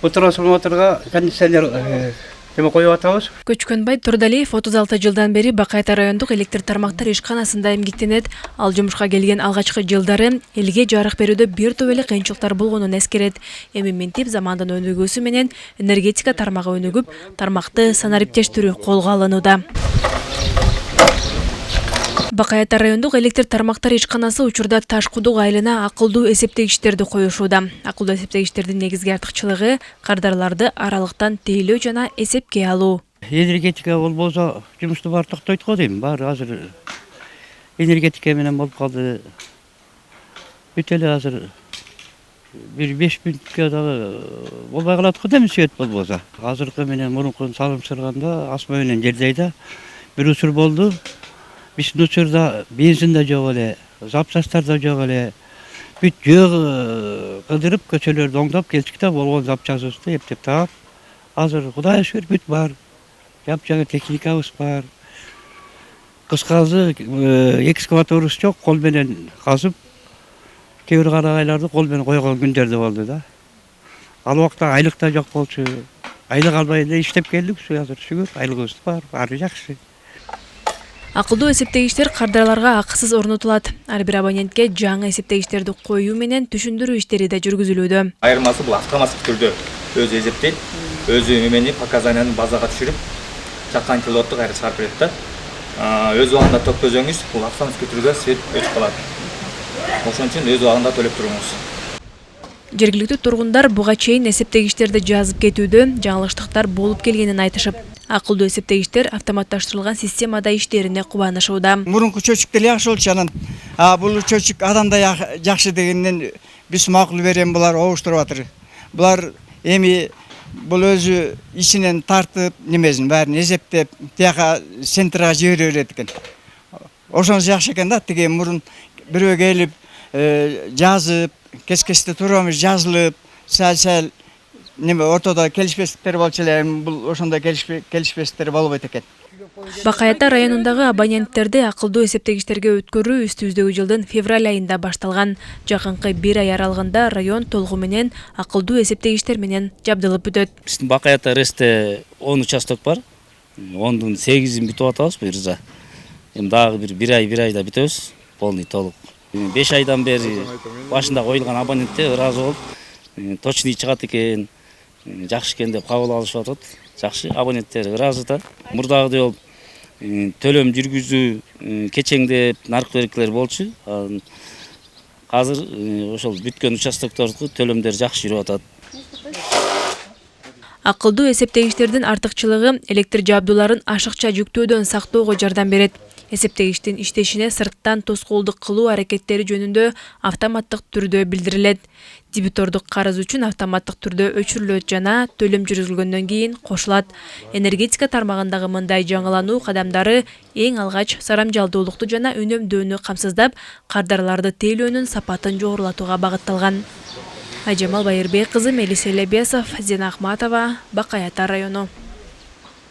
Bu трансформаторга кондиционер Кем коюп атабыз? Көчкөнбай Турдалиев 36 жылдан бери Бакайта райондук электр тармактар ишканасында эмгектенет. Ал жумушка келген алгачкы жылдары элге жарык берүүдө бир топ эле кыйынчылыктар болгонун эскерет. Эми ментип замандын өнүгүүсү менен энергетика тармагы өнүгүп, тармакты санариптештирүү колго алынууда. Бакайта райондук электр тармактар ишканасы учурда Ташкудук айылына акылдуу эсептегичтерди коюшууда. Акылдуу эсептегичтердин негизги артыкчылыгы кардарларды аралыктан тейлөө жана эсепке алуу. Энергетика болбосо жумушту баары токтойт го дейм. Баары азыр энергетика менен болуп калды. Бүт эле азыр бир 5 мүнөткө дагы болбой калат го дейм свет болбосо. Азыркы менен мурункун салыштырганда асма менен жердей да бир учур болду. Биздин учурда бензин да жок эле, запчастар да жок эле. Бүт жөө кыдырып көчөлөрдү оңдоп келчик да болгон запчастарды эптеп таап. Азыр Кудайга шүгүр бүт бар. Жапжаңы техникабыз бар. Кыскасы экскаваторубуз жок, кол менен казып, кээ бир карагайларды кол менен койгон күндөр да болду да. Ал убакта айлык да жок болчу. Айлык албай эле иштеп келдик, азыр шүгүр айлыгыбыз бар, баары жакшы. Акылдуу эсептегичтер кардарларга акысыз орнотулат. Ар бир абонентке жаңы эсептегичтерди коюу менен түшүндүрүү иштери да жүргүзүлүүдө. Айырмасы бул автоматтык түрдө өзү эсептейт, өзү эмени показанияны базага түшүрүп, жаккан киловаттты кайра чыгарып берет да. Өз убагында ток көзөңүз бул автоматтык түрдө свет өчүп калат. Ошон үчүн өз убагында төлөп туруңуз. Жергиликтүү тургундар буга чейин эсептегичтерди жазып кетүүдө жаңылыштыктар болуп келгенин айтышып, акылдуу эсептегичтер автоматташтырылган системада иштерине кубанышууда. Мурунку чөчүктөр жакшы болчу анан. Бул чөчүк адамда жакшы дегенден биз макул берем, булар обуштуруп атыр. Булар эми бул өзү ичинен тартып, немесин баарын эсептеп, тияка центрга жибере берет экен. Ошонусу жакшы экен да, тиги мурун бирөө келип жазып, кескесте турамыз жазылып, сәл неме ортодо келишпестиктер болчу эле, бул ошондой келишпестиктер болбойт экен. Бакайта районундагы абоненттерди акылдуу эсептегичтерге өткөрүү үстүбүздөгү жылдын февраль айында башталган. Жакынкы 1 ай аралыгында район толугу менен акылдуу эсептегичтер менен жабдылып бүтөт. Биздин Бакайта РСте 10 участок бар. 10дун 8-ин бүтүп атабыз буюрса. Эми дагы бир айда бүтөбүз, полный толук. 5 айдан бери башында коюлган абоненттер ыраазы болуп, точный чыгат экен, жакшы экен деп кабыл алышып атат. Жакшы абоненттер ыраазы да. Мурдагыдай болуп төлөм жүргүзүү кечеңдеп наркы берекелер болчу. Азыр ошол бүткөн участоктордуку төлөмдөр жакшы жүрүп атат. Акылдуу эсептегичтердин артыкчылыгы электр жабдууларын ашыкча жүктөөдөн сактоого жардам берет. Эсептегичтин иштешине сырттан тоскоолдук кылуу аракеттери жөнүндө автоматтык түрдө билдирилет. Дебитордук карыз үчүн автоматтык түрдө өчүрүлөт жана төлөм жүргүзүлгөндөн кийин кошулат. Энергетика тармагындагы мындай жаңылануу кадамдары эң алгач сарамжалдуулукту жана үнөмдүүнү камсыздап, кардарларды тейлөөнүн сапатын жогорулатууга багытталган. Айжамал Байырбек кызы, Мелис Элебесов, Зина Ахматова, Бакайта району.